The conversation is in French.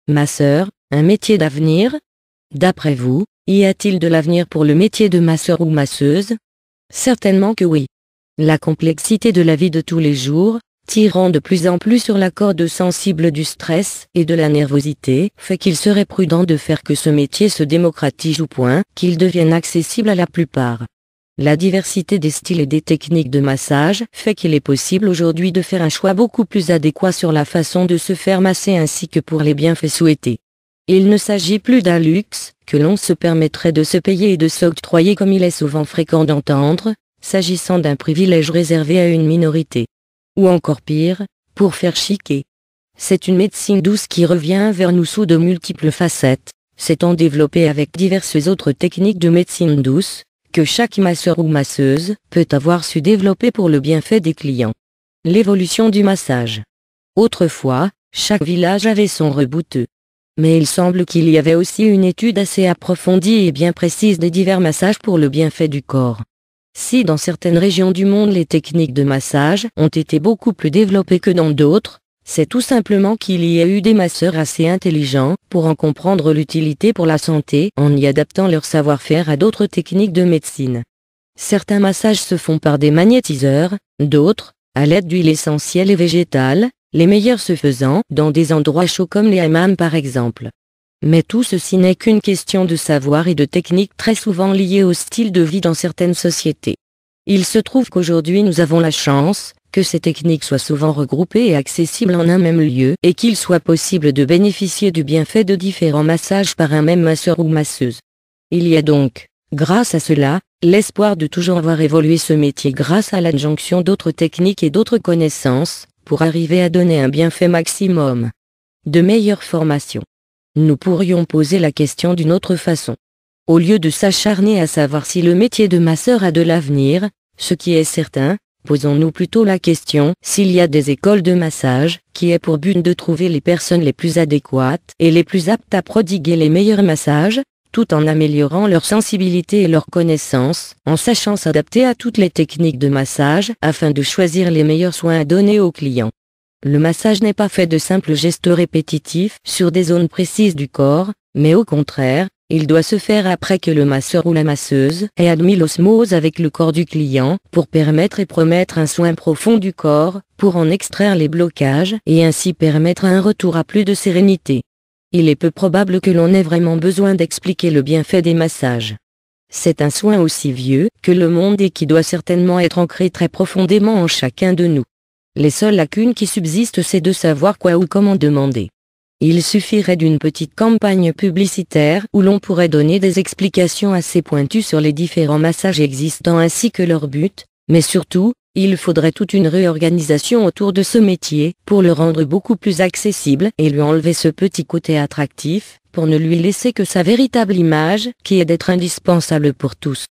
Masseur, un métier d'avenir? D'après vous, y a-t-il de l'avenir pour le métier de masseur ou masseuse? Certainement que oui. La complexité de la vie de tous les jours, tirant de plus en plus sur la corde sensible du stress et de la nervosité, fait qu'il serait prudent de faire que ce métier se démocratise au point qu'il devienne accessible à la plupart. La diversité des styles et des techniques de massage fait qu'il est possible aujourd'hui de faire un choix beaucoup plus adéquat sur la façon de se faire masser ainsi que pour les bienfaits souhaités. Il ne s'agit plus d'un luxe que l'on se permettrait de se payer et de s'octroyer comme il est souvent fréquent d'entendre, s'agissant d'un privilège réservé à une minorité. Ou encore pire, pour faire chiquer. C'est une médecine douce qui revient vers nous sous de multiples facettes, s'étant développée avec diverses autres techniques de médecine douce, que chaque masseur ou masseuse peut avoir su développer pour le bienfait des clients. L'évolution du massage. Autrefois, chaque village avait son rebouteux. Mais il semble qu'il y avait aussi une étude assez approfondie et bien précise des divers massages pour le bienfait du corps. Si dans certaines régions du monde les techniques de massage ont été beaucoup plus développées que dans d'autres, c'est tout simplement qu'il y a eu des masseurs assez intelligents pour en comprendre l'utilité pour la santé en y adaptant leur savoir-faire à d'autres techniques de médecine. Certains massages se font par des magnétiseurs, d'autres, à l'aide d'huiles essentielles et végétales, les meilleurs se faisant dans des endroits chauds comme les hammams par exemple. Mais tout ceci n'est qu'une question de savoir et de technique très souvent liée au style de vie dans certaines sociétés. Il se trouve qu'aujourd'hui nous avons la chance que ces techniques soient souvent regroupées et accessibles en un même lieu et qu'il soit possible de bénéficier du bienfait de différents massages par un même masseur ou masseuse. Il y a donc, grâce à cela, l'espoir de toujours voir évoluer ce métier grâce à l'adjonction d'autres techniques et d'autres connaissances, pour arriver à donner un bienfait maximum. De meilleures formations. Nous pourrions poser la question d'une autre façon. Au lieu de s'acharner à savoir si le métier de masseur a de l'avenir, ce qui est certain, posons-nous plutôt la question s'il y a des écoles de massage qui aient pour but de trouver les personnes les plus adéquates et les plus aptes à prodiguer les meilleurs massages, tout en améliorant leur sensibilité et leur connaissance, en sachant s'adapter à toutes les techniques de massage afin de choisir les meilleurs soins à donner aux clients. Le massage n'est pas fait de simples gestes répétitifs sur des zones précises du corps, mais au contraire, il doit se faire après que le masseur ou la masseuse ait admis l'osmose avec le corps du client pour permettre et promettre un soin profond du corps, pour en extraire les blocages et ainsi permettre un retour à plus de sérénité. Il est peu probable que l'on ait vraiment besoin d'expliquer le bienfait des massages. C'est un soin aussi vieux que le monde et qui doit certainement être ancré très profondément en chacun de nous. Les seules lacunes qui subsistent, c'est de savoir quoi ou comment demander. Il suffirait d'une petite campagne publicitaire où l'on pourrait donner des explications assez pointues sur les différents massages existants ainsi que leur but, mais surtout, il faudrait toute une réorganisation autour de ce métier pour le rendre beaucoup plus accessible et lui enlever ce petit côté attractif, pour ne lui laisser que sa véritable image, qui est d'être indispensable pour tous.